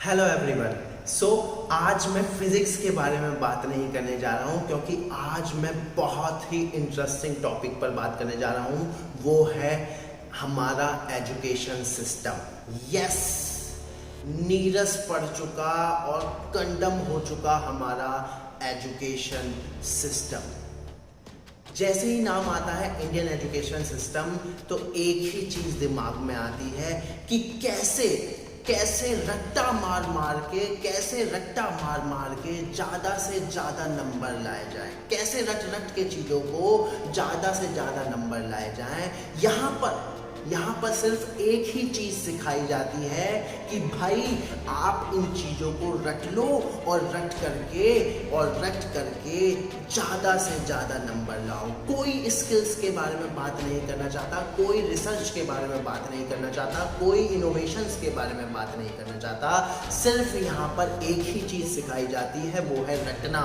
Hello everyone. आज मैं physics के बारे में बात नहीं करने जा रहा हूँ, क्योंकि आज मैं बहुत ही इंटरेस्टिंग टॉपिक पर बात करने जा रहा हूँ। वो है हमारा एजुकेशन सिस्टम। यस, नीरस पड़ चुका और कंडम हो चुका हमारा एजुकेशन सिस्टम। जैसे ही नाम आता है इंडियन एजुकेशन सिस्टम, तो एक ही चीज दिमाग में आती है कि कैसे रट्टा मार मार के ज्यादा से ज्यादा नंबर लाए जाए, कैसे रट के चीजों को ज्यादा से ज्यादा नंबर लाए जाए। यहाँ पर सिर्फ एक ही चीज सिखाई जाती है कि भाई आप इन चीजों को रट लो और रट करके ज्यादा से ज्यादा नंबर लाओ। कोई स्किल्स के बारे में बात नहीं करना चाहता, कोई रिसर्च के बारे में बात नहीं करना चाहता, कोई इनोवेशंस के बारे में बात नहीं करना चाहता। सिर्फ यहाँ पर एक ही चीज सिखाई जाती है, वो है रटना।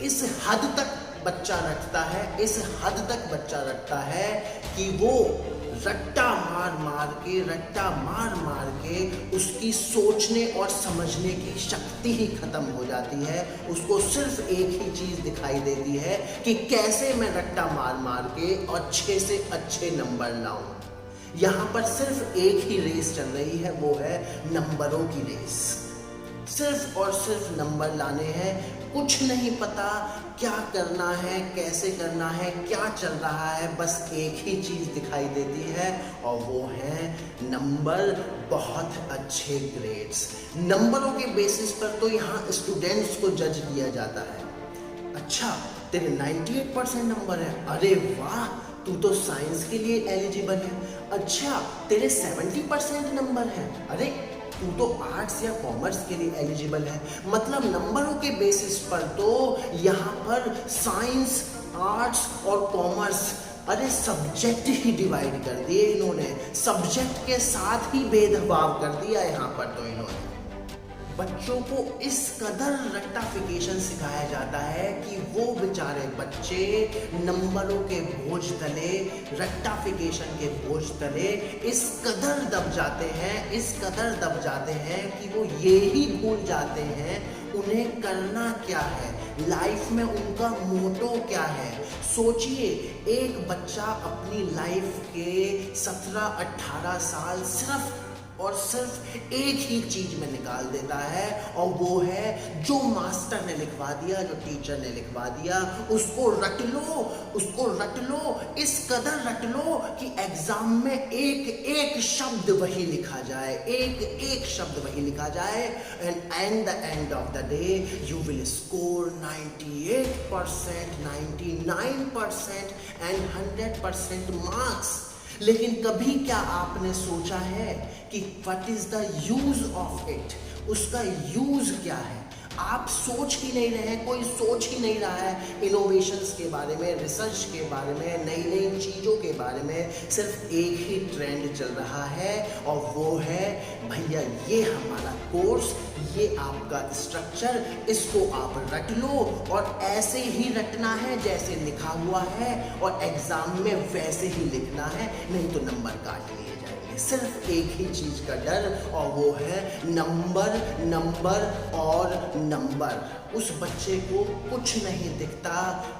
इस हद तक बच्चा रटता है कि वो रट्टा मार मार के उसकी सोचने और समझने की शक्ति ही खत्म हो जाती है। उसको सिर्फ एक ही चीज दिखाई देती है कि कैसे मैं रट्टा मार के अच्छे से अच्छे नंबर लाऊं। यहाँ पर सिर्फ एक ही रेस चल रही है, वो है नंबरों की रेस। सिर्फ और सिर्फ नंबर लाने हैं, कुछ नहीं पता क्या करना है, कैसे करना है, क्या चल रहा है। बस एक ही चीज दिखाई देती है और वो है नंबर, बहुत अच्छे ग्रेड्स। नंबरों के बेसिस पर तो यहाँ स्टूडेंट्स को जज किया जाता है। अच्छा, तेरे 98% नंबर है, अरे वाह, तू तो साइंस के लिए एलिजिबल है। अच्छा, तेरे 70% नंबर है, अरे तू तो आर्ट्स या कॉमर्स के लिए एलिजिबल है। मतलब नंबरों के बेसिस पर तो यहाँ पर साइंस, आर्ट्स और कॉमर्स, अरे सब्जेक्ट ही डिवाइड कर दिए इन्होंने, सब्जेक्ट के साथ ही भेदभाव कर दिया यहाँ पर तो इन्होंने। बच्चों को इस कदर रट्टाफिकेशन सिखाया जाता है कि वो बेचारे बच्चे नंबरों के बोझ तले, रट्टाफिकेशन के बोझ तले इस कदर दब जाते हैं कि वो ये ही भूल जाते हैं उन्हें करना क्या है, लाइफ में उनका मोटो क्या है। सोचिए, एक बच्चा अपनी लाइफ के 17-18 साल सिर्फ और सिर्फ एक ही चीज में निकाल देता है, और वो है जो मास्टर ने लिखवा दिया, जो टीचर ने लिखवा दिया, उसको रट लो, इस कदर रट लो कि एग्जाम में एक शब्द वही लिखा जाए, एक शब्द वही लिखा जाए। And the end of the day you will score 98%, 99% and 100% marks. लेकिन कभी क्या आपने सोचा है कि what is the use of it, उसका यूज क्या है? आप सोच ही नहीं रहे हैं, कोई सोच ही नहीं रहा है इनोवेशंस के बारे में, रिसर्च के बारे में, नई चीज़ों के बारे में। सिर्फ एक ही ट्रेंड चल रहा है और वो है भैया ये हमारा कोर्स, ये आपका स्ट्रक्चर, इसको आप रट लो और ऐसे ही रटना है जैसे लिखा हुआ है, और एग्जाम में वैसे ही लिखना है, नहीं तो नंबर काट लिए जाएंगे। सिर्फ एक ही चीज का डर, और वो है नंबर और नंबर। उस बच्चे को कुछ नहीं दिखता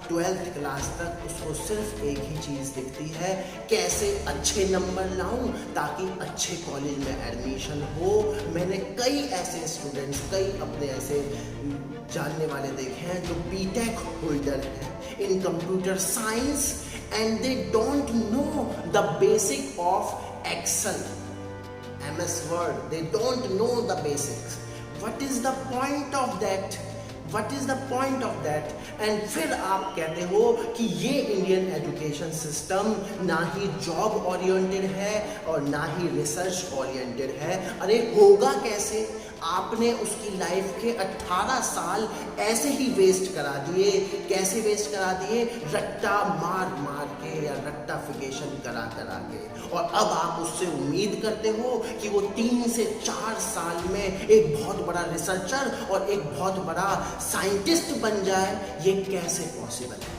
12th क्लास तक, उसको सिर्फ एक ही चीज दिखती है, कैसे अच्छे नंबर लाऊं ताकि अच्छे कॉलेज में एडमिशन हो। मैंने कई ऐसे स्टूडेंट्स, कई अपने ऐसे जानने वाले देखे हैं जो बीटेक होल्डर हैं इन computer science, and they don't know the basic of Excel, MS Word. They don't know the basics. What is the point of that? And फिर आप कहते हो कि ये इंडियन एजुकेशन सिस्टम ना ही जॉब ओरिएंटेड है और ना ही रिसर्च ओरिएंटेड है। अरे होगा कैसे? आपने उसकी लाइफ के 18 साल ऐसे ही वेस्ट करा दिए। कैसे वेस्ट करा दिए? रट्टा मार के या रट्टाफिकेशन करा के। और अब आप उससे उम्मीद करते हो कि वो 3 से 4 साल में एक बहुत बड़ा रिसर्चर और एक बहुत बड़ा साइंटिस्ट बन जाए। ये कैसे पॉसिबल है?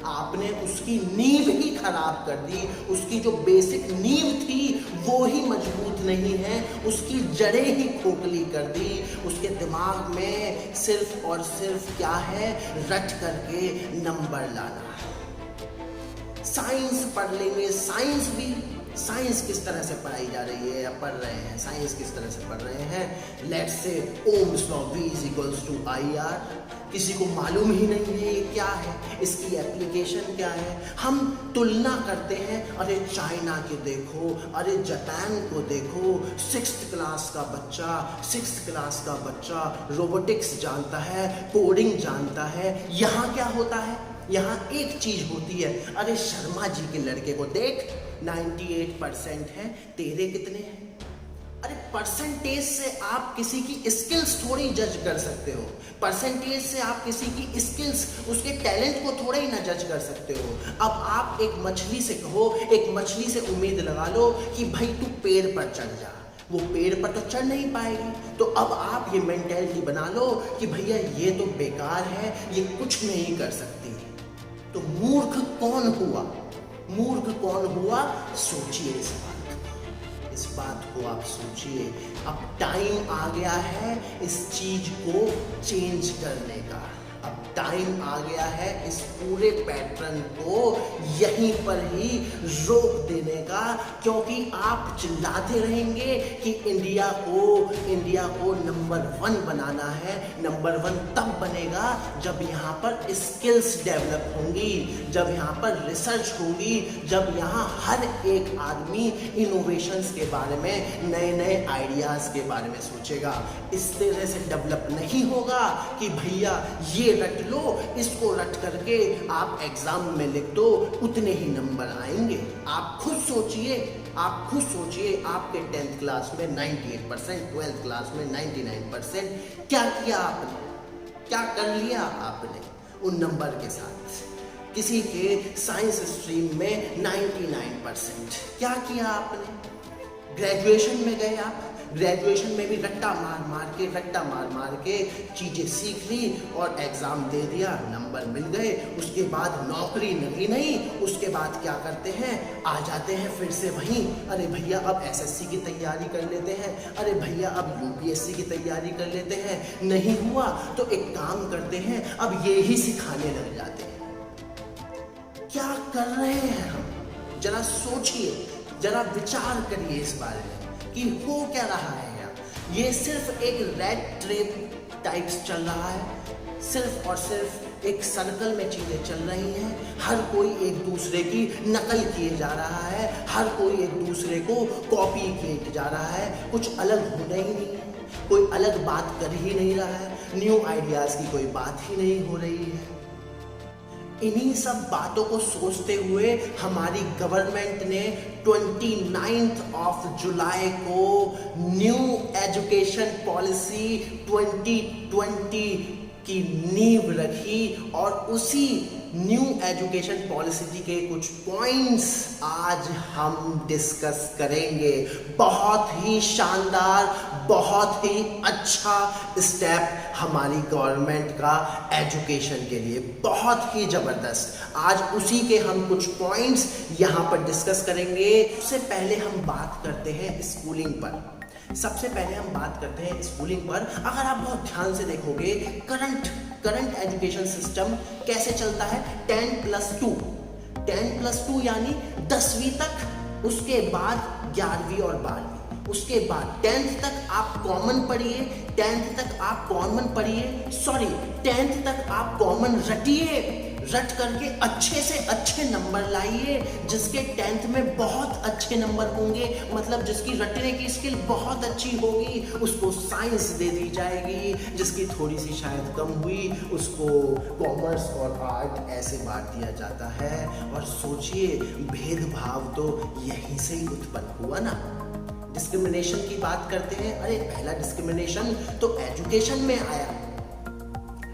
आपने उसकी नींव ही खराब कर दी। उसकी जो बेसिक नींव थी वो ही मजबूत नहीं है, उसकी जड़ें ही खोखली कर दी। उसके दिमाग में सिर्फ और सिर्फ क्या है, रट करके नंबर लाना है। साइंस पढ़ लेंगे, साइंस किस तरह से पढ़ाई जा रही है या पढ़ रहे हैं, साइंस किस तरह से पढ़ रहे हैं। Let's say Ohm's law V = IR, किसी को मालूम ही नहीं है ये क्या है, इसकी एप्लीकेशन क्या है। हम तुलना करते हैं, अरे चाइना के देखो, अरे जापान को देखो, 6th क्लास का बच्चा रोबोटिक्स जानता है, कोडिंग जानता है। यहाँ क्या होता है, यहाँ एक चीज होती है, अरे शर्मा जी के लड़के को देख 98% है, तेरे कितने हैं। अरे परसेंटेज से आप किसी की स्किल्स थोड़ी जज कर सकते हो, परसेंटेज से आप किसी की स्किल्स, उसके टैलेंट को थोड़ा ही ना जज कर सकते हो। अब आप एक मछली से कहो, एक मछली से उम्मीद लगा लो कि भाई तू पेड़ पर चढ़ जा, वो पेड़ पर तो चढ़ नहीं पाएगी। तो अब आप ये मेंटेलिटी बना लो कि भैया ये तो बेकार है, ये कुछ नहीं कर सकती। तो मूर्ख कौन हुआ, सोचिए इस बात को आप सोचिए। अब टाइम आ गया है इस चीज को चेंज करने का, अब टाइम आ गया है इस पूरे पैटर्न को यहीं पर ही रोक देने का। क्योंकि आप चिल्लाते रहेंगे कि इंडिया को नंबर 1 बनाना है। नंबर 1 तब बनेगा जब यहाँ पर स्किल्स डेवलप होंगी, जब यहाँ पर रिसर्च होगी, जब यहाँ हर एक आदमी इनोवेशंस के बारे में, नए नए आइडियाज के बारे में सोचेगा। इस तरह से डेवलप नहीं होगा कि भैया ये रट लो, इसको रट करके आप एग्जाम में लिख दो, उतने ही नंबर आएंगे। आप खुद सोचिए, आपके 10th क्लास में 98%, 12th क्लास में 99%, क्या किया आपने, क्या कर लिया आपने उन नंबर के साथ। किसी के साइंस स्ट्रीम में 99%, क्या किया आपने। ग्रेजुएशन में गए आप, ग्रेजुएशन में भी रट्टा मार के चीज़ें सीख ली और एग्ज़ाम दे दिया, नंबर मिल गए। उसके बाद नौकरी नहीं, उसके बाद क्या करते हैं, आ जाते हैं फिर से वहीं, अरे भैया अब एसएससी की तैयारी कर लेते हैं, अरे भैया अब यूपीएससी की तैयारी कर लेते हैं। नहीं हुआ तो एक काम करते हैं, अब ये ही सिखाने लग जाते हैं। क्या कर रहे हैं हम, जरा सोचिए, जरा विचार करिए इस बारे में कि हो क्या रहा है यहाँ। ये सिर्फ एक रेड ट्रेप टाइप्स चल रहा है, सिर्फ और सिर्फ एक सर्कल में चीजें चल रही हैं। हर कोई एक दूसरे की नकल किए जा रहा है, हर कोई एक दूसरे को कॉपी किए जा रहा है। कुछ अलग होना ही नहीं है, कोई अलग बात कर ही नहीं रहा है, न्यू आइडियाज की कोई बात ही नहीं हो रही है। इन्हीं सब बातों को सोचते हुए हमारी गवर्नमेंट ने 29 जुलाई को न्यू एजुकेशन पॉलिसी 2020 की नींव रखी और उसी न्यू एजुकेशन पॉलिसी के कुछ पॉइंट्स आज हम डिस्कस करेंगे। बहुत ही शानदार, बहुत ही अच्छा स्टेप हमारी गवर्नमेंट का एजुकेशन के लिए, बहुत ही जबरदस्त। आज उसी के हम कुछ पॉइंट्स यहाँ पर डिस्कस करेंगे। सबसे पहले हम बात करते हैं स्कूलिंग पर। अगर आप बहुत ध्यान से देखोगे करंट एजुकेशन सिस्टम कैसे चलता है, 10+2 यानी 10वीं तक, उसके बाद 11वीं और 12वीं, उसके बाद 10th तक आप कॉमन पढ़िए, 10th तक आप कॉमन रट करके अच्छे से अच्छे नंबर लाइए। जिसके 10th में बहुत अच्छे नंबर होंगे, मतलब जिसकी रटने की स्किल बहुत अच्छी होगी, उसको साइंस दे दी जाएगी। जिसकी थोड़ी सी शायद कम हुई, उसको कॉमर्स और आर्ट ऐसे बांट दिया जाता है। और सोचिए, भेदभाव तो यहीं से ही उत्पन्न हुआ ना। डिस्क्रिमिनेशन की बात करते हैं, अरे पहला डिस्क्रिमिनेशन तो एजुकेशन में आया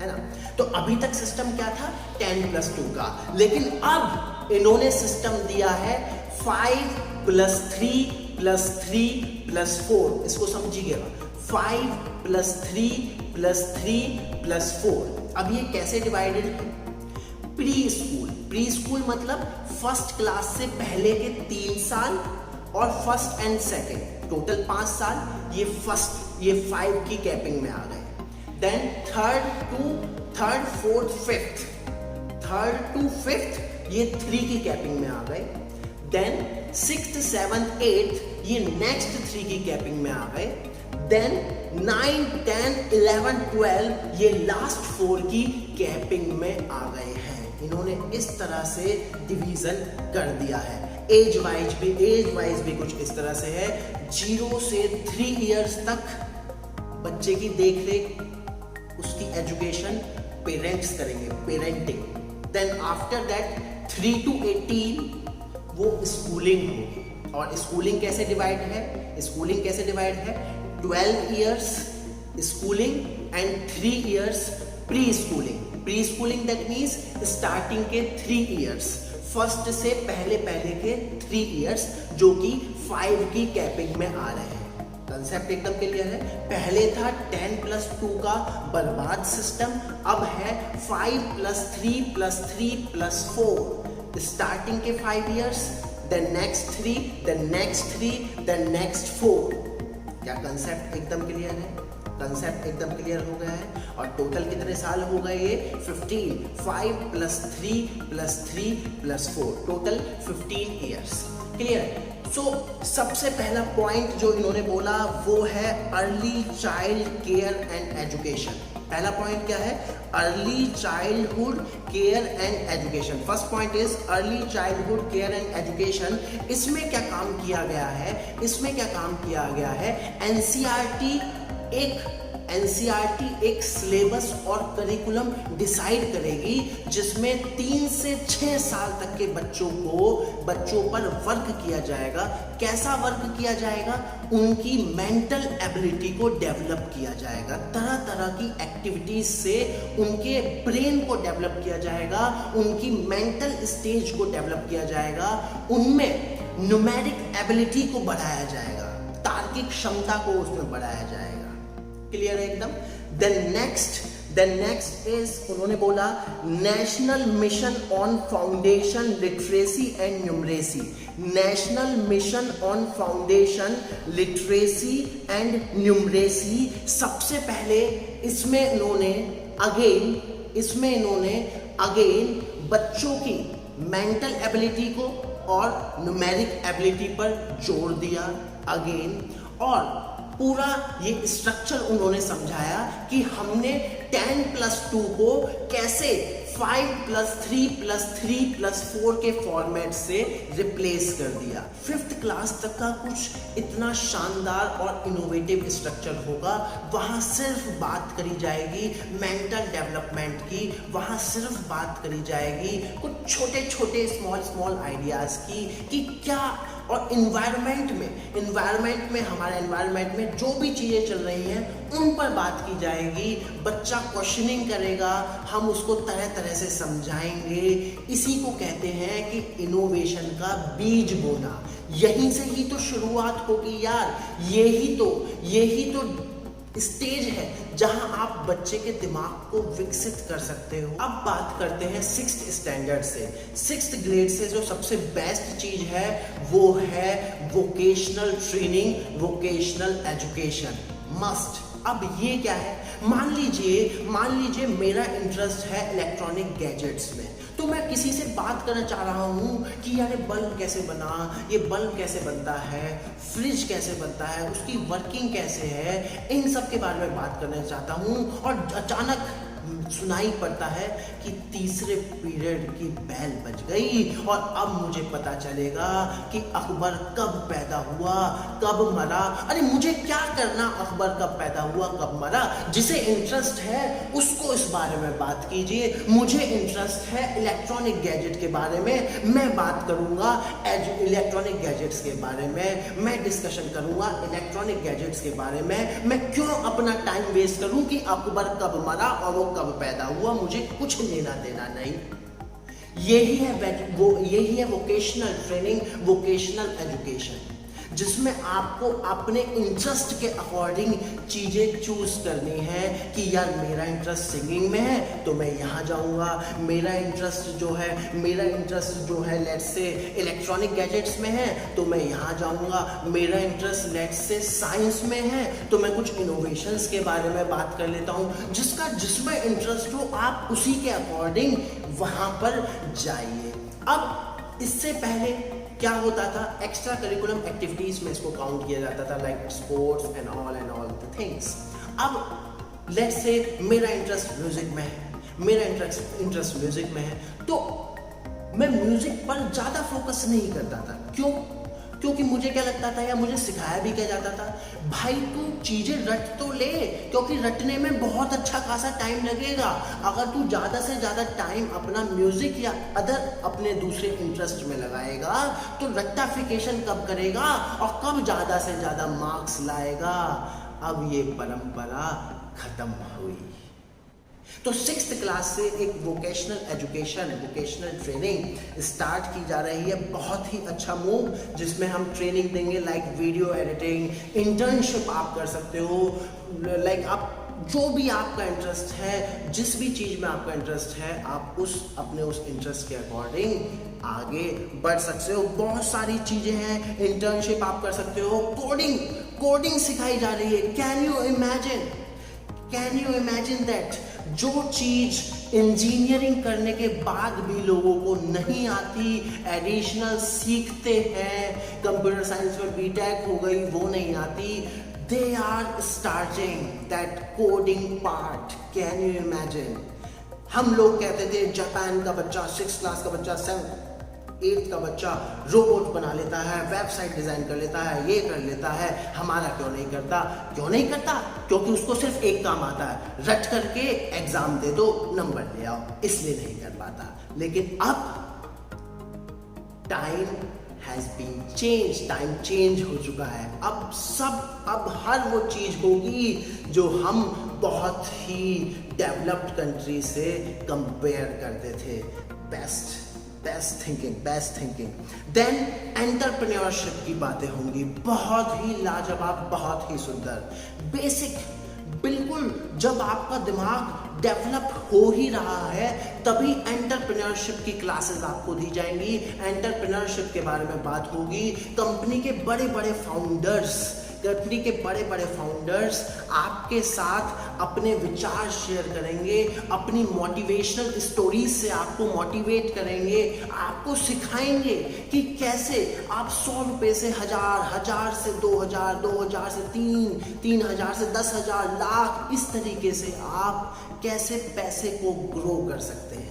है ना। तो अभी तक सिस्टम क्या था, 10+2 का, लेकिन अब इन्होंने सिस्टम दिया है 5+3+3+4। इसको समझिएगा, 5+3+3+4। अब ये कैसे डिवाइडेड है, प्री स्कूल, प्री स्कूल मतलब फर्स्ट क्लास से पहले के 3 साल और फर्स्ट एंड सेकेंड टोटल 5 साल, ये 5 की कैपिंग में आ गए। देन थर्ड टू फिफ्थ ये 3 की कैपिंग में आ गए। देन 6th 7th 8th ये नेक्स्ट 3 की कैपिंग में आ गए। देन 9 10 11 12 ये लास्ट 4 की कैपिंग में आ गए हैं। इन्होंने इस तरह से डिवीजन कर दिया है। एज वाइज भी कुछ इस तरह से है। 0 से 3 इयर्स तक बच्चे की देखरेख, उसकी एजुकेशन पेरेंट्स करेंगे, parenting. Then after that 3 to 18 वो स्कूलिंग होगी। और स्कूलिंग कैसे डिवाइड है? 12 years schooling and 3 years pre schooling that means starting के 3 इयर्स, फर्स्ट से पहले के 3 इयर्स जो कि 5 की कैपिंग में आ रहे हैं। कंसेप्ट एकदम क्लियर है। पहले था 10+2 का बर्बाद सिस्टम, अब है 5+3+3+4। स्टार्टिंग के 5 years, then next 3, then next 3, then next 4। क्या कंसेप्ट एकदम क्लियर है? कंसेप्ट एकदम क्लियर हो गया है। और टोटल कितने साल हो गए ये? 15। 5+3+3+4 टोटल 15 ईयर्स। क्लियर? सो सबसे पहला पॉइंट जो इन्होंने बोला वो है early child care and education. पहला पॉइंट क्या है? Early childhood care and education. First point is early childhood care and education. इसमें क्या काम किया गया है? एनसीईआरटी एक सिलेबस और करिकुलम डिसाइड करेगी जिसमें 3 से 6 साल तक के बच्चों पर वर्क किया जाएगा। कैसा वर्क किया जाएगा? उनकी मेंटल एबिलिटी को डेवलप किया जाएगा। तरह तरह की एक्टिविटीज से उनके ब्रेन को डेवलप किया जाएगा, उनकी मेंटल स्टेज को डेवलप किया जाएगा, उनमें न्यूमेरिक एबिलिटी को बढ़ाया जाएगा, तार्किक क्षमता को उसमें बढ़ाया जाएगा। क्लियर है एकदम? देन नेक्स्ट इज उन्होंने बोला national mission on foundation literacy and numeracy. National mission on foundation literacy and numeracy. सबसे पहले इसमें इन्होंने अगेन बच्चों की मेंटल एबिलिटी को और न्यूमेरिक एबिलिटी पर जोर दिया अगेन। और पूरा ये स्ट्रक्चर उन्होंने समझाया कि हमने 10+2 को कैसे 5+3+3+4 के फॉर्मेट से रिप्लेस कर दिया। 5th क्लास तक का कुछ इतना शानदार और इनोवेटिव स्ट्रक्चर होगा। वहाँ सिर्फ बात करी जाएगी मेंटल डेवलपमेंट की, वहाँ सिर्फ बात करी जाएगी कुछ छोटे छोटे स्मॉल आइडियाज की कि क्या। और इन्वायरमेंट में हमारे एनवायरमेंट में जो भी चीज़ें चल रही हैं उन पर बात की जाएगी। बच्चा क्वेश्चनिंग करेगा, हम उसको तरह तरह से समझाएंगे। इसी को कहते हैं कि इनोवेशन का बीज बोना। यहीं से ही तो शुरुआत होगी यार। यही तो स्टेज है जहां आप बच्चे के दिमाग को विकसित कर सकते हो। अब बात करते हैं 6th स्टैंडर्ड से। 6th ग्रेड से जो सबसे बेस्ट चीज है वो है vocational training, vocational education must. अब ये क्या है? मान लीजिए मेरा इंटरेस्ट है इलेक्ट्रॉनिक गैजेट्स में, तो मैं किसी से बात करना चाह रहा हूँ कि यार बल्ब कैसे बना, ये बल्ब कैसे बनता है, फ्रिज कैसे बनता है, उसकी वर्किंग कैसे है, इन सब के बारे में बात करना चाहता हूँ। और अचानक सुनाई पड़ता है कि तीसरे पीरियड की बेल बज गई और अब मुझे पता चलेगा कि अकबर कब पैदा हुआ, कब मरा। अरे मुझे क्या करना अकबर कब पैदा हुआ, कब मरा? जिसे इंटरेस्ट है उसको इस बारे में बात कीजिए। मुझे इंटरेस्ट है इलेक्ट्रॉनिक गैजेट के बारे में, मैं बात करूंगा इलेक्ट्रॉनिक गैजेट्स के बारे में, मैं डिस्कशन करूंगा इलेक्ट्रॉनिक गैजेट्स के बारे में। मैं क्यों अपना टाइम वेस्ट करूं कि अकबर कब मरा और वो कब पैदा हुआ, मुझे कुछ लेना देना नहीं। यही है वोकेशनल ट्रेनिंग, वोकेशनल एजुकेशन। जिसमें आपको अपने इंटरेस्ट के अकॉर्डिंग चीज़ें चूज करनी है कि यार मेरा इंटरेस्ट सिंगिंग में है तो मैं यहाँ जाऊँगा, मेरा इंटरेस्ट जो है लेट्स से इलेक्ट्रॉनिक गैजेट्स में है तो मैं यहाँ जाऊँगा, मेरा इंटरेस्ट लेट्स से साइंस में है तो मैं कुछ इनोवेशंस के बारे में बात कर लेता हूँ। जिसमें इंटरेस्ट हो आप उसी के अकॉर्डिंग वहाँ पर जाइए। अब इससे पहले क्या होता था, एक्स्ट्रा करिकुलम एक्टिविटीज में इसको काउंट किया जाता था, like sports and all the things. अब लेट्स से मेरा इंटरेस्ट म्यूजिक में है तो मैं म्यूजिक पर ज़्यादा फोकस नहीं करता था। क्योंकि मुझे क्या लगता था या मुझे सिखाया भी क्या जाता था, भाई तू चीज़ें रट तो ले, क्योंकि रटने में बहुत अच्छा खासा टाइम लगेगा। अगर तू ज़्यादा से ज़्यादा टाइम अपना म्यूजिक या अदर अपने दूसरे इंटरेस्ट में लगाएगा तो रट्टाफिकेशन कब करेगा और कब ज़्यादा से ज़्यादा मार्क्स लाएगा। अब ये परंपरा खत्म हुई। तो 6th क्लास से एक वोकेशनल ट्रेनिंग स्टार्ट की जा रही है। बहुत ही अच्छा मूव जिसमें हम ट्रेनिंग देंगे, लाइक वीडियो एडिटिंग, इंटर्नशिप आप कर सकते हो, लाइक आप जो भी आपका इंटरेस्ट है, जिस भी चीज़ में आपका इंटरेस्ट है आप अपने उस इंटरेस्ट के अकॉर्डिंग आगे बढ़ सकते हो। बहुत सारी चीज़ें हैं, इंटर्नशिप आप कर सकते हो, कोडिंग सिखाई जा रही है। कैन यू इमेजिन दैट जो चीज इंजीनियरिंग करने के बाद भी लोगों को नहीं आती, एडिशनल सीखते हैं, कंप्यूटर साइंस में बीटेक हो गई वो नहीं आती, they are starting that coding part. Can you imagine? हम लोग कहते थे जापान का बच्चा, 6th क्लास का बच्चा, 8th का बच्चा रोबोट बना लेता है, वेबसाइट डिजाइन कर लेता है, ये कर लेता है, हमारा क्यों नहीं करता? क्योंकि उसको सिर्फ एक काम आता है, रट करके एग्जाम दे दो, नंबर ले आओ, इसलिए नहीं कर पाता। लेकिन अब टाइम चेंज हो चुका है। अब हर वो चीज होगी जो हम बहुत ही डेवलप्ड कंट्री से कंपेयर करते थे। Best thinking. देन एंटरप्रेन्योरशिप की बातें होंगी, बहुत ही लाजवाब, बहुत ही सुंदर, बेसिक। बिल्कुल जब आपका दिमाग डेवलप हो ही रहा है तभी एंटरप्रेन्योरशिप की क्लासेस आपको दी जाएंगी, एंटरप्रेन्योरशिप के बारे में बात होगी। कंपनी के बड़े बड़े फाउंडर्स आपके साथ अपने विचार शेयर करेंगे, अपनी मोटिवेशनल स्टोरीज से आपको मोटिवेट करेंगे, आपको सिखाएंगे कि कैसे आप 100 रुपए से 1000 से 2000, 2000 से 3000 से 10,000, लाख, इस तरीके से आप कैसे पैसे को ग्रो कर सकते हैं।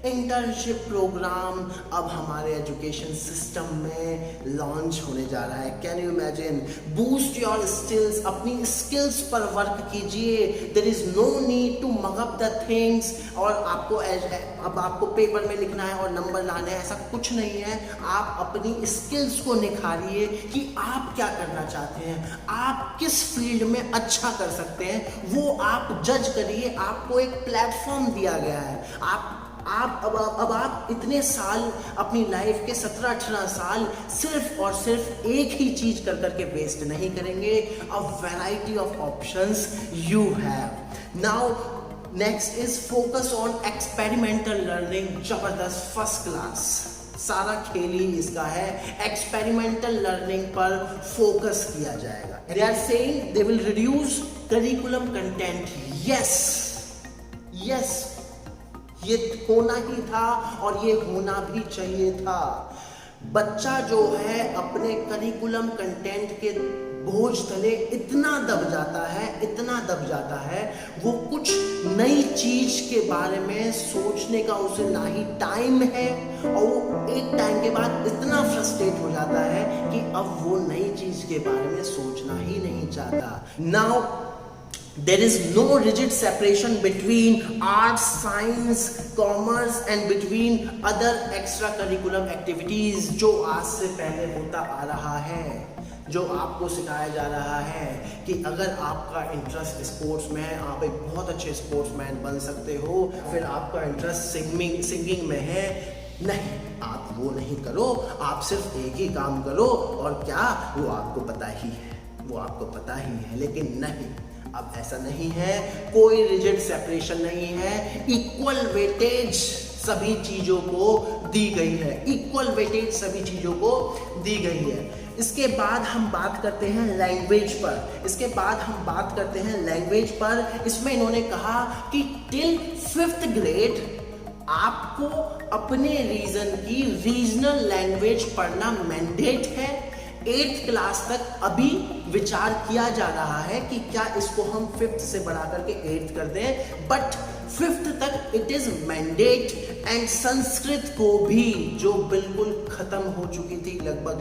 इंटर्नशिप प्रोग्राम अब हमारे एजुकेशन सिस्टम में लॉन्च होने जा रहा है। Can you imagine? Boost your skills, अपनी स्किल्स पर वर्क कीजिए। There is no need to mug up the things और आपको पेपर में लिखना है और नंबर लाने हैं, ऐसा कुछ नहीं है। आप अपनी स्किल्स को निखारिए कि आप क्या करना चाहते हैं, आप किस फील्ड में अच्छा कर सकते हैं, वो आप जज करिए। आपको एक प्लेटफॉर्म दिया गया है। अब आप इतने साल अपनी लाइफ के 17-18 साल सिर्फ और सिर्फ एक ही चीज कर करके वेस्ट नहीं करेंगे। A variety of options you have. Now next is focus on experimental learning. जबरदस्त, फर्स्ट क्लास, सारा खेल ही इसका है। एक्सपेरिमेंटल लर्निंग पर फोकस किया जाएगा। They are saying they will reduce curriculum content. Yes, ये होना ही था और ये होना भी चाहिए था। बच्चा जो है अपने करिकुलम कंटेंट के बोझ तले इतना दब जाता है वो कुछ नई चीज के बारे में सोचने का उसे ना ही टाइम है, और वो एक टाइम के बाद इतना फ्रस्ट्रेट हो जाता है कि अब वो नई चीज के बारे में सोचना ही नहीं चाहता। Now there is no rigid separation between arts, science, commerce and between other extracurricular activities जो आज से पहले होता आ रहा है, जो आपको सिखाया जा रहा है कि अगर आपका इंटरेस्ट स्पोर्ट्स में है, आप एक बहुत अच्छे स्पोर्ट्समैन बन सकते हो। फिर आपका इंटरेस्ट सिंगिंग में है, नहीं, आप वो नहीं करो, आप सिर्फ एक ही काम करो और क्या, वो आपको पता ही है, वो आपको पता ही है। लेकिन नहीं, अब ऐसा नहीं है, कोई रिजिड सेपरेशन नहीं है, इक्वल वेटेज सभी चीजों को दी गई है, इक्वल वेटेज सभी चीजों को दी गई है। इसके बाद हम बात करते हैं लैंग्वेज पर, इसके बाद हम बात करते हैं लैंग्वेज पर। इसमें इन्होंने कहा कि टिल 5th ग्रेड आपको अपने रीजन की रीजनल लैंग्वेज पढ़ना मैंडेट है। 8th क्लास तक अभी विचार किया जा रहा है कि क्या इसको हम 5th से बढ़ा करके 8th कर दें, बट 5th तक it is mandate. And Sanskrit को भी, जो बिल्कुल खत्म हो चुकी थी लगभग,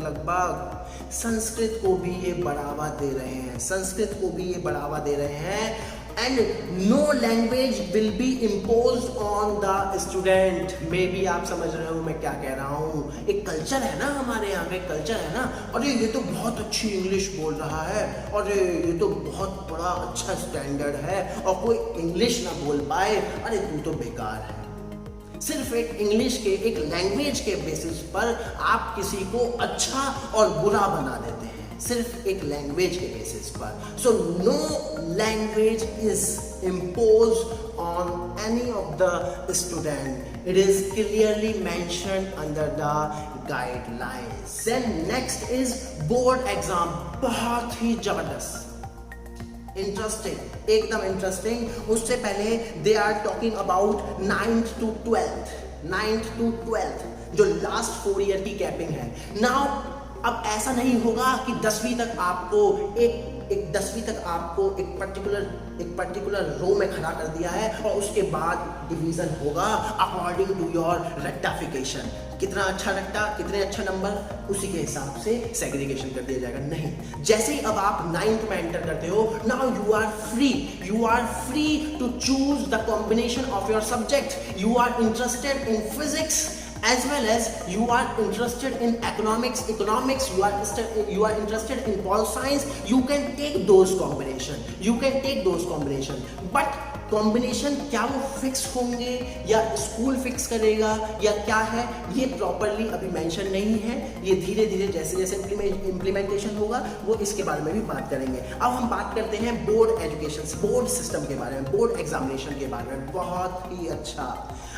संस्कृत को भी ये बढ़ावा दे रहे हैं, संस्कृत को भी ये बढ़ावा दे रहे हैं। And no language will be imposed on the student. Maybe आप समझ रहे हो मैं क्या कह रहा हूँ, एक कल्चर है ना, हमारे यहाँ का एक कल्चर है ना, अरे ये तो बहुत अच्छी इंग्लिश बोल रहा है, अरे ये तो बहुत बड़ा अच्छा स्टैंडर्ड है, और कोई इंग्लिश ना बोल पाए, अरे तू तो बेकार है। सिर्फ एक इंग्लिश के, एक लैंग्वेज के बेसिस पर आप किसी को अच्छा और बुरा बना देते हैं, सिर्फ एक लैंग्वेज के बेसिस पर। So no language is imposed on any of the student. It is clearly mentioned under the guidelines. Then next is board exam. बहुत ही जबरदस्त, इंटरेस्टिंग, एकदम इंटरेस्टिंग। उससे पहले they are talking about 9th to 12th, जो last 4 year की capping है। Now अब ऐसा नहीं होगा कि 10वीं तक आपको एक 10वीं तक आपको एक पर्टिकुलर रो में खड़ा कर दिया है और उसके बाद डिवीजन होगा अकॉर्डिंग टू योर रेक्टाफिकेशन। कितना अच्छा रट्टा, कितने अच्छा नंबर, उसी के हिसाब से सेग्रीगेशन कर दिया जाएगा। नहीं, जैसे ही अब आप 9th में एंटर करते हो, now you are free to choose the combination of your subject. You are interested in physics as well as you are interested in economics, you are interested in pol science, you can take those combination, but combination क्या वो fix होंगे या school fix करेगा या क्या है, ये properly अभी मेंशन नहीं है। ये धीरे धीरे जैसे जैसे इम्प्लीमेंटेशन होगा वो इसके बारे में भी बात करेंगे। अब हम बात करते हैं बोर्ड एजुकेशन, बोर्ड सिस्टम के बारे में, बोर्ड एग्जामिनेशन के बारे में। बहुत ही अच्छा,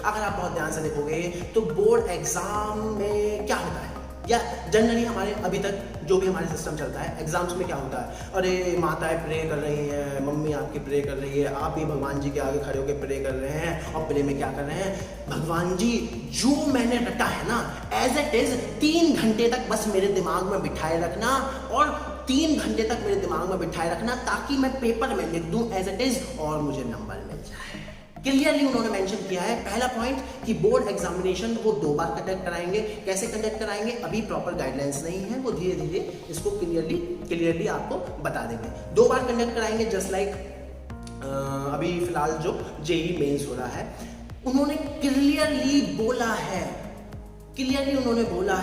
अगर आप बहुत ध्यान से देखोगे तो बोर्ड एग्जाम में क्या होता है, या जनरली हमारे अभी तक जो भी हमारे सिस्टम चलता है, एग्जाम्स में क्या होता है, अरे माताएं प्रे कर रही हैं, मम्मी आपकी प्रे कर रही है, आप भी भगवान जी के आगे खड़े होकर प्रे कर रहे हैं, और प्रे में क्या कर रहे हैं, भगवान जी जो मैंने रटा है ना एज इट इज 3 घंटे तक बस मेरे दिमाग में बिठाए रखना, और 3 घंटे तक मेरे दिमाग में बिठाए रखना ताकि मैं पेपर में लिख दूं एज इट इज और मुझे नंबर मिल जाए। क्लियरली उन्होंने मेंशन किया है। पहला पॉइंट कि बोर्ड एग्जामिनेशन वो 2 बार कंडक्ट कराएंगे। कैसे कंडक्ट कराएंगे अभी प्रॉपर गाइडलाइंस नहीं है, वो धीरे धीरे इसको क्लियरली आपको बता देंगे। 2 बार कंडक्ट कराएंगे, जस्ट लाइक अभी फिलहाल जो जेई मेंस हो रहा है। उन्होंने क्लियरली बोला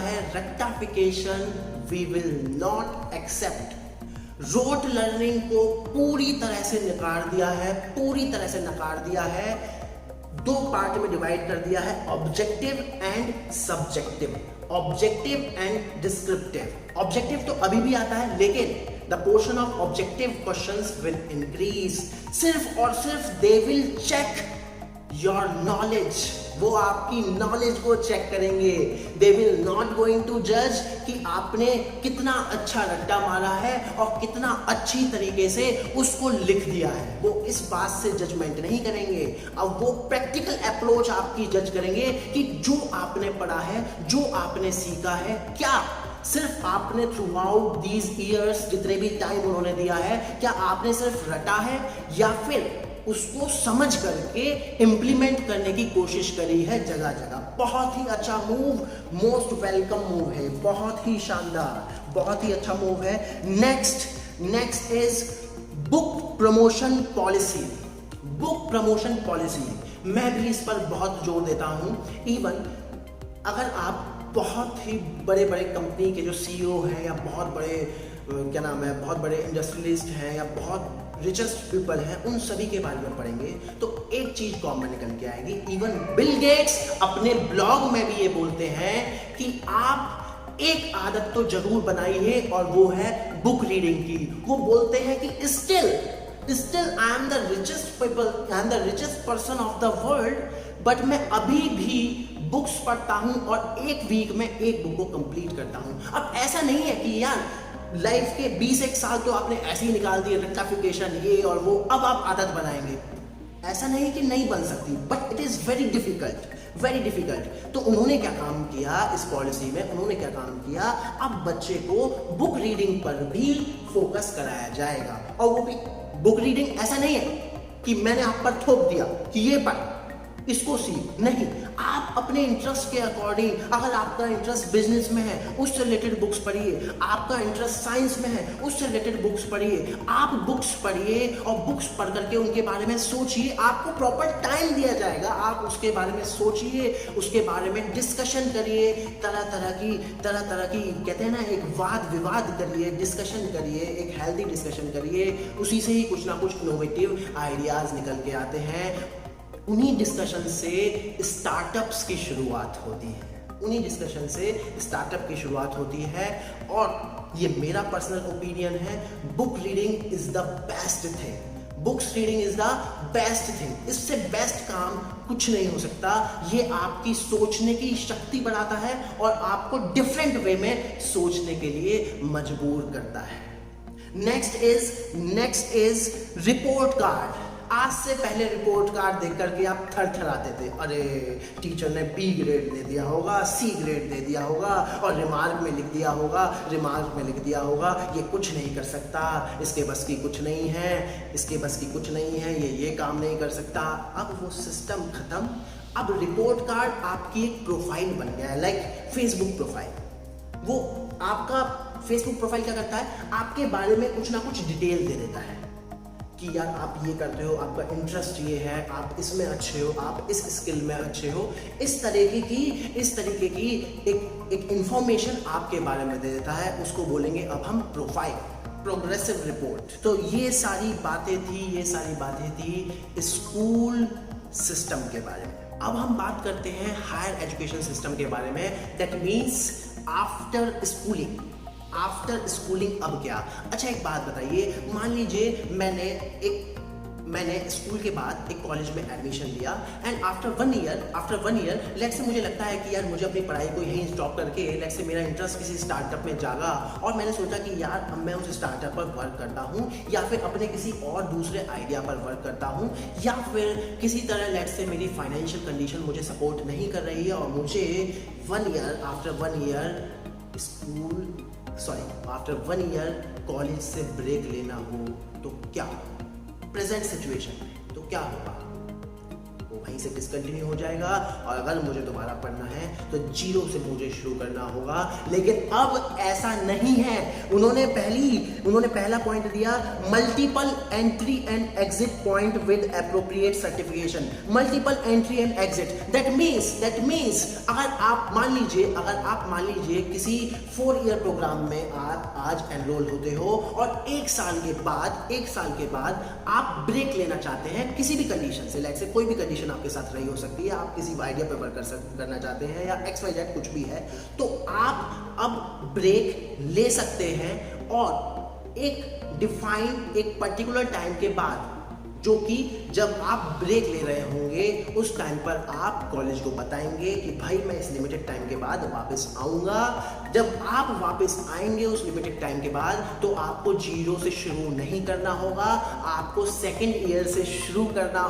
है rectification we will not accept. Rote learning को पूरी तरह से नकार दिया है। 2 पार्ट में डिवाइड कर दिया है, objective and subjective, objective and descriptive. Objective तो अभी भी आता है, लेकिन the portion of objective questions will increase. सिर्फ और सिर्फ they will check your knowledge, वो आपकी नॉलेज को चेक करेंगे। They will not going to जज कि आपने कितना अच्छा रट्टा मारा है और कितना अच्छी तरीके से उसको लिख दिया है, वो इस बात से जजमेंट नहीं करेंगे। अब वो प्रैक्टिकल अप्रोच आपकी जज करेंगे कि जो आपने पढ़ा है, जो आपने सीखा है, क्या सिर्फ आपने थ्रू आउट दीज ईयर्स, जितने भी टाइम उन्होंने दिया है, क्या आपने सिर्फ रटा है या फिर उसको समझ करके इंप्लीमेंट करने की कोशिश करी है जगह जगह। बहुत ही अच्छा मूव, मोस्ट वेलकम मूव है, बहुत ही शानदार, बहुत ही अच्छा मूव है। Next is book promotion policy. Book promotion policy मैं भी इस पर बहुत जोर देता हूं। इवन अगर आप बहुत ही बड़े बड़े कंपनी के जो सीईओ हैं या बहुत बड़े बहुत बड़े इंडस्ट्रियलिस्ट हैं या बहुत रिचेस्ट पीपल हैं उन सभी के बारे में पढ़ेंगे तो एक चीज कॉमन निकल के आएगी। इवन बिल गेट्स अपने ब्लॉग में भी ये बोलते हैं कि आप एक आदत तो जरूर बनाइए और वो है बुक रीडिंग की। वो बोलते हैं कि still I am the richest people, I am the richest person of the world, but मैं अभी भी बुक्स पढ़ता हूं और एक वीक में एक बुक को कंप्लीट करता हूं। अब ऐसा नहीं है कि यार लाइफ के 20 साल तो आपने ऐसे ही निकाल दिए, रेक्टिफिकेशन ये और वो, अब आप आदत बनाएंगे। ऐसा नहीं कि नहीं बन सकती, but it is very difficult. तो उन्होंने क्या काम किया इस पॉलिसी में, उन्होंने क्या काम किया, अब बच्चे को बुक रीडिंग पर भी फोकस कराया जाएगा। और वो भी बुक रीडिंग ऐसा नहीं है कि मैंने आप पर थोप दिया कि ये पढ़, इसको सीख, नहीं। आप अपने इंटरेस्ट के अकॉर्डिंग, अगर आपका इंटरेस्ट बिजनेस में है उससे रिलेटेड बुक्स पढ़िए, आपका इंटरेस्ट साइंस में है उससे रिलेटेड बुक्स पढ़िए। आप बुक्स पढ़िए और बुक्स पढ़ करके उनके बारे में सोचिए। आपको प्रॉपर टाइम दिया जाएगा, आप उसके बारे में सोचिए, उसके बारे में डिस्कशन करिए, तरह तरह की कहते हैं ना, एक वाद विवाद करिए, डिस्कशन करिए, एक हेल्दी डिस्कशन करिए। उसी से ही कुछ ना कुछ इनोवेटिव आइडियाज निकल के आते हैं। उन्हीं डिस्कशन से स्टार्टअप्स की शुरुआत होती है, उन्हीं डिस्कशन से स्टार्टअप की शुरुआत होती है। और ये मेरा पर्सनल ओपिनियन है, book reading is the best thing, books reading is the best thing. इससे बेस्ट काम कुछ नहीं हो सकता। ये आपकी सोचने की शक्ति बढ़ाता है और आपको डिफरेंट वे में सोचने के लिए मजबूर करता है। Next is report card. आज से पहले रिपोर्ट कार्ड देख करके आप थरथराते थे, अरे टीचर ने बी ग्रेड दे दिया होगा, सी ग्रेड दे दिया होगा और रिमार्क में लिख दिया होगा ये कुछ नहीं कर सकता, इसके बस की कुछ नहीं है, ये काम नहीं कर सकता। अब वो सिस्टम खत्म। अब रिपोर्ट कार्ड आपकी एक प्रोफाइल बन गया है, लाइक फेसबुक प्रोफाइल। वो आपका फेसबुक प्रोफाइल क्या करता है, आपके बारे में कुछ ना कुछ डिटेल दे देता है कि यार आप ये करते हो, आपका इंटरेस्ट ये है, आप इसमें अच्छे हो, आप इस स्किल में अच्छे हो। इस तरीके की एक इंफॉर्मेशन आपके बारे में दे देता है। उसको बोलेंगे अब हम प्रोफाइल, प्रोग्रेसिव रिपोर्ट। तो ये सारी बातें थी स्कूल सिस्टम के बारे में। अब हम बात करते हैं हायर एजुकेशन सिस्टम के बारे में। दैट मीन्स आफ्टर स्कूलिंग अब क्या। अच्छा एक बात बताइए, मान लीजिए मैंने स्कूल के बाद एक कॉलेज में एडमिशन लिया and after one year let's say मुझे लगता है कि यार मुझे अपनी पढ़ाई को यहीं स्टॉप करके, लेट्स से मेरा इंटरेस्ट किसी स्टार्टअप में जागा और मैंने सोचा कि यार अब मैं उस स्टार्टअप पर वर्क करता हूँ या फिर अपने किसी और दूसरे आइडिया पर वर्क करता हूँ, या फिर किसी तरह लेट्स से मेरी फाइनेंशियल कंडीशन मुझे सपोर्ट नहीं कर रही है और मुझे आफ्टर वन ईयर कॉलेज से ब्रेक लेना हो तो क्या, प्रेजेंट सिचुएशन में तो क्या होगा, वो वहीं से डिसकंटिन्यू हो जाएगा और अगर मुझे दोबारा पढ़ना है तो जीरो से मुझे शुरू करना होगा। लेकिन अब ऐसा नहीं है। उन्होंने पहला पॉइंट दिया, multiple entry and exit point with appropriate certification. Multiple entry and exit that means अगर आप मान लीजिए किसी 4 ईयर प्रोग्राम में आप आज एनरोल होते हो और एक साल के बाद आप ब्रेक लेना चाहते हैं किसी भी कंडीशन से, लाइक से कोई भी कंडीशन आपके साथ रही हो सकती है, आप किसी आइडिया पे वर्क करना चाहते हैं या XYZ कुछ भी है, तो आप अब ब्रेक ले सकते हैं और एक पर्टिकुलर टाइम के बाद, जो कि जब आप ब्रेक ले रहे होंगे उस टाइम पर आप कॉलेज को बताएंगे कि भाई मैं इस लिमिटेड टाइम के बाद वापस आऊंगा। जब आप वापस आएंगे उस लिमिटेड टाइम के बाद तो आपको जीरो से शुरू नहीं करना होगा, आपको सेकेंड ईयर से शुरू करना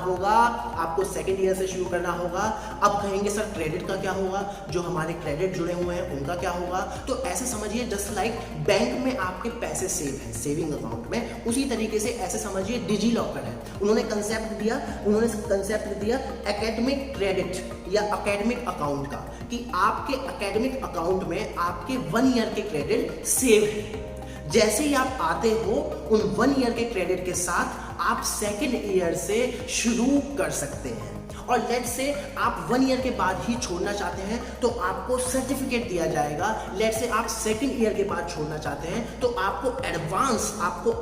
होगा। अब कहेंगे सर क्रेडिट का क्या होगा, जो हमारे क्रेडिट जुड़े हुए हैं उनका क्या होगा। तो ऐसे समझिए जस्ट लाइक बैंक में आपके पैसे सेव हैं सेविंग अकाउंट में, उसी तरीके से ऐसे समझिए डिजी लॉकर है। उन्होंने कंसेप्ट दिया एकेडमिक क्रेडिट या एकेडमिक अकाउंट का, कि आपके एकेडमिक अकाउंट में आपके 1 ईयर के क्रेडिट सेव है। जैसे ही आप आते हो उन 1 ईयर के क्रेडिट के साथ आप सेकेंड ईयर से शुरू कर सकते हैं और लेट से आप 1 ईयर के बाद ही छोड़ना चाहते हैं तो आपको सर्टिफिकेट दिया जाएगा। लेट से आप 2nd ईयर के बाद छोड़ना चाहते हैं तो आपको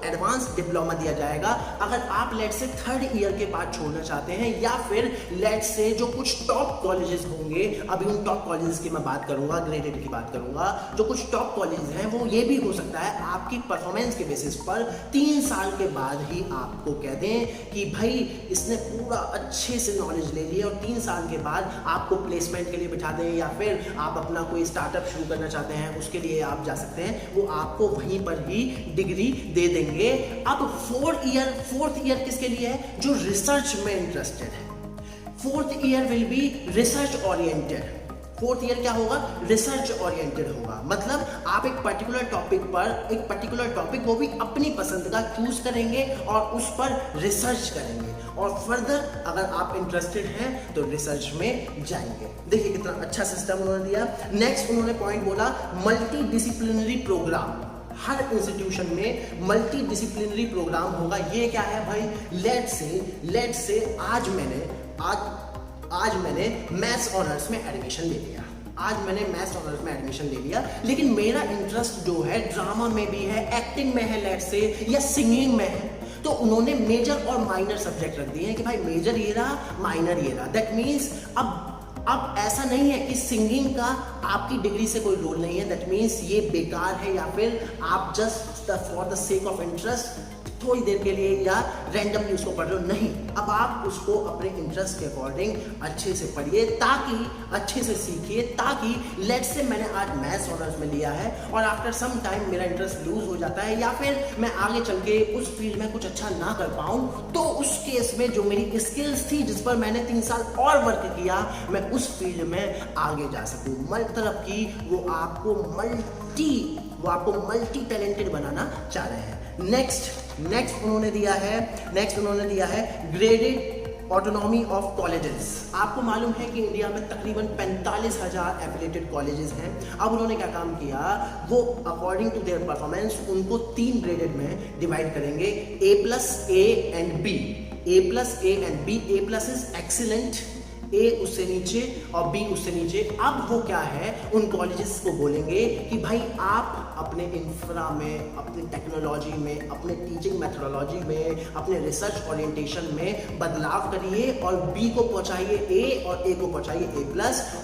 एडवांस डिप्लोमा दिया जाएगा। अगर आप लेट से 3rd ईयर के बाद छोड़ना चाहते हैं या फिर लेट से जो कुछ टॉप कॉलेजेस होंगे, अभी उन टॉप कॉलेजेस की मैं बात करूंगा, ग्रेडेड की बात करूंगा, जो कुछ टॉप कॉलेजेस हैं वो ये भी हो सकता है आपकी परफॉर्मेंस के बेसिस पर 3 साल के बाद ही आपको कह दें कि भाई इसने पूरा अच्छे से नॉलेज ले लिया और 3 साल के बाद आपको प्लेसमेंट के लिए बिठा दें या फिर आप अपना कोई स्टार्टअप शुरू करना चाहते हैं उसके लिए आप जा सकते हैं, वो आपको वहीं पर ही डिग्री दे देंगे। अब 4th ईयर किसके लिए है? जो रिसर्च में इंटरेस्टेड है। 4th year will be research oriented. 4th year क्या होगा? रिसर्च ओरिएंटेड होगा। मतलब आप एक पर्टिकुलर टॉपिक वो भी अपनी पसंद का चूज करेंगे और उस पर रिसर्च करेंगे और फर्दर अगर आप इंटरेस्टेड हैं तो रिसर्च में जाएंगे। देखिए कितना अच्छा सिस्टम उन्होंने दिया। नेक्स्ट उन्होंने पॉइंट बोला मल्टी डिसिप्लिनरी प्रोग्राम। हर इंस्टीट्यूशन में मल्टी डिसिप्लिनरी प्रोग्राम होगा। ये क्या है भाई? लेट से आज मैंने मैथ्स ऑनर्स में एडमिशन ले लिया। लेकिन मेरा इंटरेस्ट जो है ड्रामा में भी है, एक्टिंग में है लेट से, या सिंगिंग में है, तो उन्होंने मेजर और माइनर सब्जेक्ट रख दिए हैं कि भाई मेजर ये रहा, माइनर ये रहा। दैट मीन्स अब ऐसा नहीं है कि सिंगिंग का आपकी डिग्री से कोई रोल नहीं है, दैट मीन्स ये बेकार है या फिर आप just for the sake of interest थोड़ी देर के लिए या रैंडमली उसको पढ़ रहे हो, नहीं। अब आप उसको अपने इंटरेस्ट के अकॉर्डिंग अच्छे से पढ़िए, अच्छे से सीखिए, ताकि लेट से मैंने आज मैथ्स ऑनर्स में लिया है और आफ्टर सम टाइम मेरा इंटरेस्ट लूज हो जाता है या फिर मैं आगे चल के उस फील्ड में कुछ अच्छा ना कर पाऊँ, तो उस केस में जो मेरी स्किल्स थी जिस पर मैंने 3 साल और वर्क किया, मैं उस फील्ड में आगे जा सकूँ। मतलब कि वो आपको मल्टी टैलेंटेड बनाना चाह रहे हैं। नेक्स्ट उन्होंने दिया है ग्रेडेड ऑटोनॉमी ऑफ कॉलेजेस। आपको मालूम है कि इंडिया में तकरीबन 45,000 एफिलिएटेड कॉलेजेस हैं। अब उन्होंने क्या काम किया, वो अकॉर्डिंग टू देयर परफॉर्मेंस उनको 3 ग्रेडेड में डिवाइड करेंगे, A+A and B। A+ is excellent, A उससे नीचे और B उससे नीचे। अब वो क्या है, उन कॉलेजेस को बोलेंगे कि भाई आप अपने इंफ्रा में, अपने टेक्नोलॉजी में, अपने टीचिंग मेथोडोलॉजी में, अपने रिसर्च ओरिएंटेशन में बदलाव करिए और B को पहुंचाइए A और A को पहुंचाइए A+,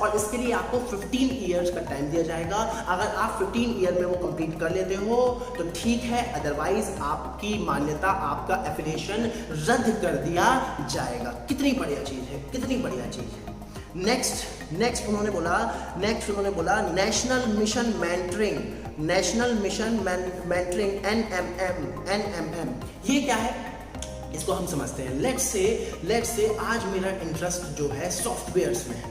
और इसके लिए आपको 15 ईयर्स का टाइम दिया जाएगा। अगर आप 15 ईयर में वो कंप्लीट कर लेते हो तो ठीक है, अदरवाइज आपकी मान्यता, आपका एफिलिएशन रद्द कर दिया जाएगा। कितनी बढ़िया चीज है। नेक्स्ट उन्होंने बोला नेशनल मिशन मेंटरिंग NMM। ये क्या है इसको हम समझते हैं। लेट से आज मेरा इंटरेस्ट जो है सॉफ्टवेयर्स में है,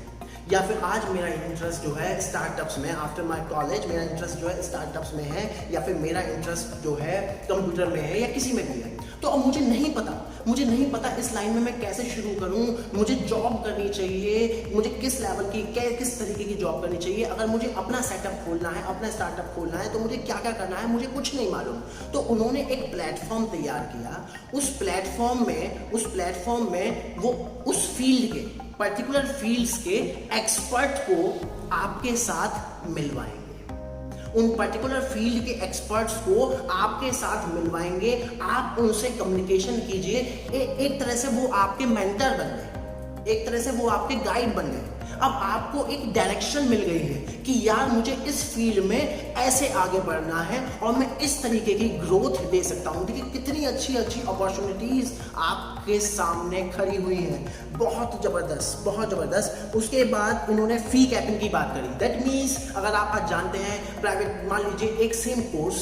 या फिर आज मेरा इंटरेस्ट जो है स्टार्टअप्स में, आफ्टर माय कॉलेज मेरा इंटरेस्ट जो है स्टार्टअप्स में है, या फिर मेरा इंटरेस्ट जो है कंप्यूटर में है या किसी में भी है। तो अब मुझे नहीं पता इस लाइन में मैं कैसे शुरू करूं, मुझे जॉब करनी चाहिए, मुझे किस लेवल की, किस तरीके की जॉब करनी चाहिए। अगर मुझे अपना सेटअप खोलना है, अपना स्टार्टअप खोलना है, तो मुझे क्या क्या करना है, मुझे कुछ नहीं मालूम। तो उन्होंने एक प्लेटफॉर्म तैयार किया। उस प्लेटफॉर्म में वो उस फील्ड के, पर्टिकुलर फील्ड्स के एक्सपर्ट को आपके साथ मिलवाएंगे। उन पर्टिकुलर फील्ड के एक्सपर्ट्स को आपके साथ मिलवाएंगे। आप उनसे कम्युनिकेशन कीजिए। एक तरह से वो आपके मेंटर बन गए, एक तरह से वो आपके गाइड बन गए। अब आपको एक डायरेक्शन मिल गई है कि यार मुझे इस फील्ड में ऐसे आगे बढ़ना है और मैं इस तरीके की ग्रोथ दे सकता हूँ। देखिए कितनी अच्छी अपॉर्चुनिटीज आपके सामने खड़ी हुई हैं, बहुत जबरदस्त। उसके बाद उन्होंने फी कैपिंग की बात करी। दैट मीन्स अगर आप आज जानते हैं प्राइवेट, मान लीजिए एक सेम कोर्स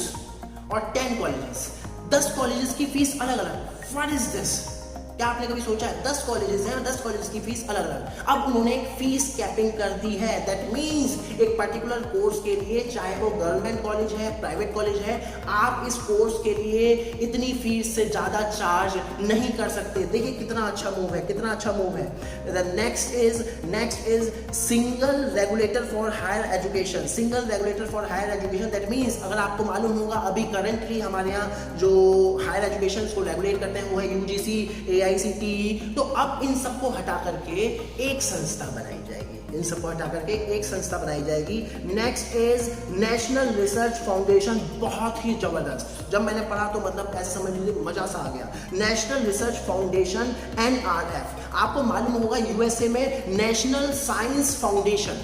और 10 कॉलेजेस, 10 कॉलेजेस की फीस अलग अलग। What is this? क्या आपने कभी सोचा है? 10 कॉलेजेस हैं, 10 कॉलेजेस की फीस अलग अलग। अब उन्होंने एक फीस कैपिंग कर दी है। दैट मीन्स एक पर्टिकुलर कोर्स के लिए, चाहे वो गवर्नमेंट कॉलेज है, प्राइवेट कॉलेज है, आप इस कोर्स के लिए इतनी फीस से ज्यादा चार्ज नहीं कर सकते। देखिए कितना अच्छा मूव है। Next is single regulator for higher education. That means अगर आपको मालूम होगा, अभी करंटली हमारे यहाँ जो हायर एजुकेशन को रेगुलेट करते हैं वो है UGC, AICTE, तो अब इन सबको हटा करके एक संस्था बनाई जाएगी, इन सबको हटा करके एक संस्था बनाई जाएगी। Next is national research foundation. बहुत ही जबरदस्त, जब मैंने पढ़ा तो मतलब ऐसे समझ लीजिए मजा सा आ गया। National research foundation NRF। आपको मालूम होगा USA में national science foundation,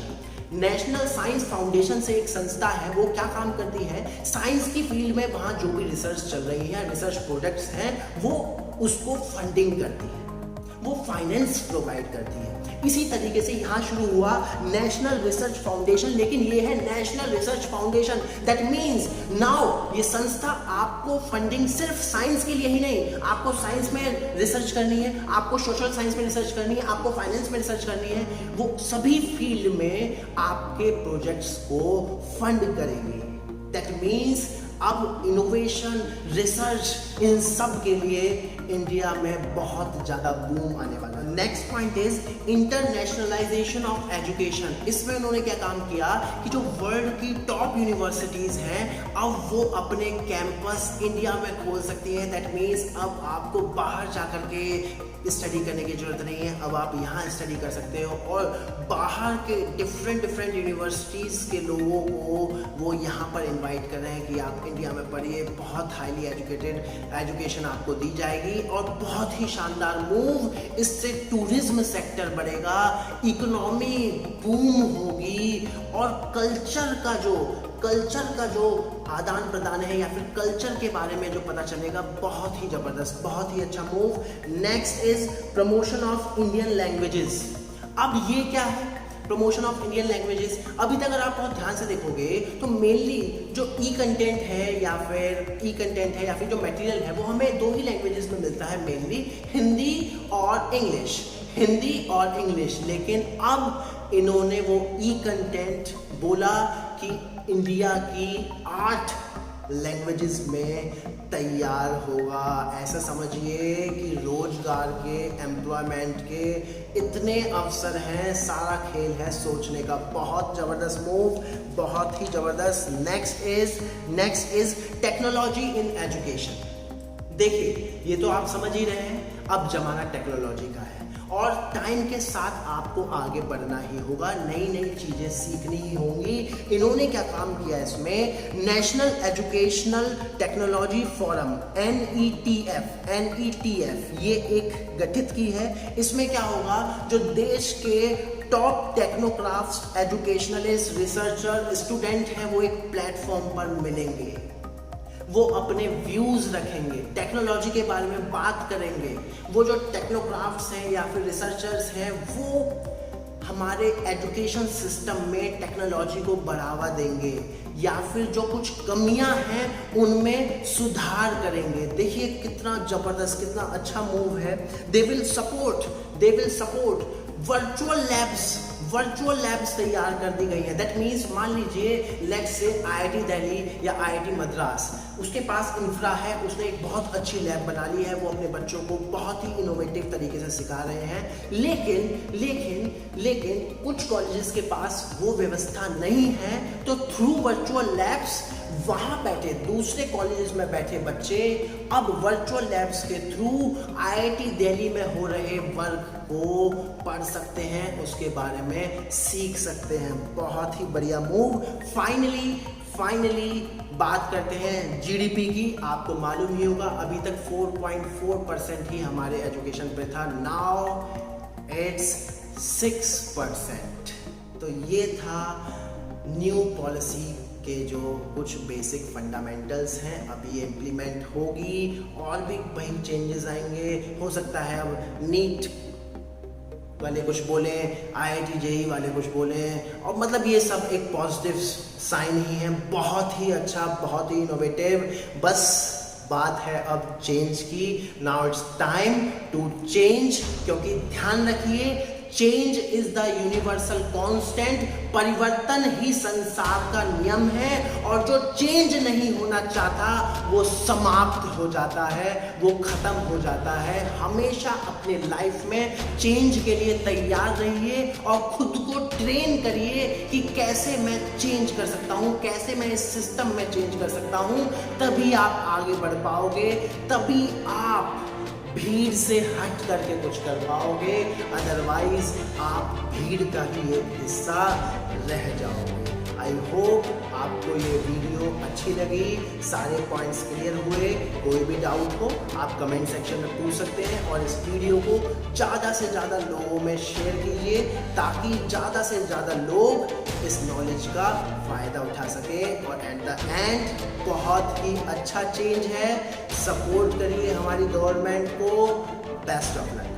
national science foundation से एक संस्था है, वो क्या काम करती है, साइंस की फील्ड में वहाँ जो भी रिसर्च चल रही है, रिसर्च प्रोडक्ट्स हैं, वो उसको फंडिंग करती है, वो फाइनेंस प्रोवाइड करती है। इसी तरीके से यहाँ शुरू हुआ नेशनल रिसर्च फाउंडेशन, लेकिन ये है national research foundation. That means now ये संस्था आपको फंडिंग सिर्फ साइंस के लिए ही नहीं, आपको साइंस में रिसर्च करनी है, आपको सोशल साइंस में रिसर्च करनी है, आपको फाइनेंस में रिसर्च करनी है, वो सभी फील्ड में आपके प्रोजेक्ट्स को फंड करेंगे। दैट मीन्स अब इनोवेशन, रिसर्च, इन सब के लिए इंडिया में बहुत ज्यादा बूम आने वाला। Next point is internationalisation of education. इसमें उन्होंने क्या काम किया कि जो वर्ल्ड की टॉप यूनिवर्सिटीज हैं, अब वो अपने कैंपस इंडिया में खोल सकती हैं। दैट मीन्स अब आपको बाहर जाकर के स्टडी करने की जरूरत नहीं है, अब आप यहाँ स्टडी कर सकते हो, और बाहर के डिफरेंट यूनिवर्सिटीज के लोगों को वो यहाँ पर इनवाइट कर रहे हैं कि आप इंडिया में पढ़िए, बहुत हाईली एजुकेटेड एजुकेशन आपको दी जाएगी। और बहुत ही शानदार मूव, इससे टूरिज्म सेक्टर बढ़ेगा, इकोनॉमी बूम होगी, और कल्चर का जो आदान प्रदान है या फिर कल्चर के बारे में जो पता चलेगा, बहुत ही जबरदस्त, बहुत ही अच्छा move. Next is promotion of Indian languages. अब ये क्या है, प्रमोशन ऑफ इंडियन लैंग्वेजेस? अभी तक अगर आप बहुत ध्यान से देखोगे तो मेनली जो ई कंटेंट है या फिर जो मटेरियल है, वो हमें दो ही लैंग्वेजेस में मिलता है, मेनली हिंदी और इंग्लिश। लेकिन अब इन्होंने वो ई कंटेंट बोला कि इंडिया की 8 लैंग्वेजेस में तैयार होगा। ऐसा समझिए कि रोजगार के, एम्प्लॉयमेंट के इतने अवसर हैं, सारा खेल है सोचने का। बहुत जबरदस्त मूव, बहुत ही जबरदस्त। Next is technology in education. देखिए, ये तो आप समझ ही रहे हैं, अब जमाना टेक्नोलॉजी का है और टाइम के साथ आपको आगे बढ़ना ही होगा, नई चीजें सीखनी ही होंगी। इन्होंने क्या काम किया इसमें, national educational technology forum NETF ये एक गठित की है। इसमें क्या होगा, जो देश के top Technocraft, educationalist, researcher, student हैं, वो एक प्लेटफॉर्म पर मिलेंगे, वो अपने व्यूज रखेंगे, टेक्नोलॉजी के बारे में बात करेंगे। वो जो टेक्नोक्राफ्ट्स हैं या फिर रिसर्चर्स हैं, वो हमारे एजुकेशन सिस्टम में टेक्नोलॉजी को बढ़ावा देंगे या फिर जो कुछ कमियां हैं उनमें सुधार करेंगे। देखिए कितना जबरदस्त, कितना अच्छा मूव है। They will support virtual labs तैयार कर दी गई है। दैट मीन्स मान लीजिए लेट्स से IIT दिल्ली या IIT मद्रास, उसके पास इंफ्रा है, उसने एक बहुत अच्छी लैब बना ली है, वो अपने बच्चों को बहुत ही इनोवेटिव तरीके से सिखा रहे हैं। लेकिन कुछ कॉलेजेस के पास वो व्यवस्था नहीं है, तो थ्रू वर्चुअल लैब्स वहाँ बैठे दूसरे कॉलेजेस में बैठे बच्चे अब वर्चुअल लैब्स के थ्रू IIT दिल्ली में हो रहे वर्क को पढ़ सकते हैं, उसके बारे में सीख सकते हैं। बहुत ही बढ़िया मूव। फाइनली बात करते हैं GDP की। आपको मालूम ही होगा अभी तक 4.4% ही हमारे एजुकेशन पे था, नाउ इट्स 6%। तो ये था न्यू पॉलिसी के जो कुछ बेसिक फंडामेंटल्स हैं, अभी ये इम्प्लीमेंट होगी और भी वही चेंजेस आएंगे। हो सकता है अब नीट वाले कुछ बोले, IIT JEE वाले कुछ बोले, और मतलब ये सब एक पॉजिटिव साइन ही है। बहुत ही अच्छा, बहुत ही इनोवेटिव। बस बात है अब चेंज की। Now it's time to change, क्योंकि ध्यान रखिए change is the universal constant. परिवर्तन ही संसार का नियम है, और जो चेंज नहीं होना चाहता वो समाप्त हो जाता है, वो खत्म हो जाता है। हमेशा अपने लाइफ में चेंज के लिए तैयार रहिए और खुद को ट्रेन करिए कि कैसे मैं चेंज कर सकता हूँ, कैसे मैं इस सिस्टम में चेंज कर सकता हूँ। तभी आप आगे बढ़ पाओगे, तभी आप भीड़ से हट करके कुछ कर पाओगे, अदरवाइज आप भीड़ का ही एक हिस्सा रह जाओगे। आई होप आपको ये वीडियो अच्छी लगी, सारे पॉइंट्स क्लियर हुए। कोई भी डाउट हो आप कमेंट सेक्शन में पूछ सकते हैं और इस वीडियो को ज़्यादा से ज़्यादा लोगों में शेयर कीजिए ताकि ज़्यादा से ज़्यादा लोग इस नॉलेज का फ़ायदा उठा सकें। और एट द एंड बहुत ही अच्छा चेंज है, सपोर्ट करिए हमारी गवर्नमेंट को। Best of luck.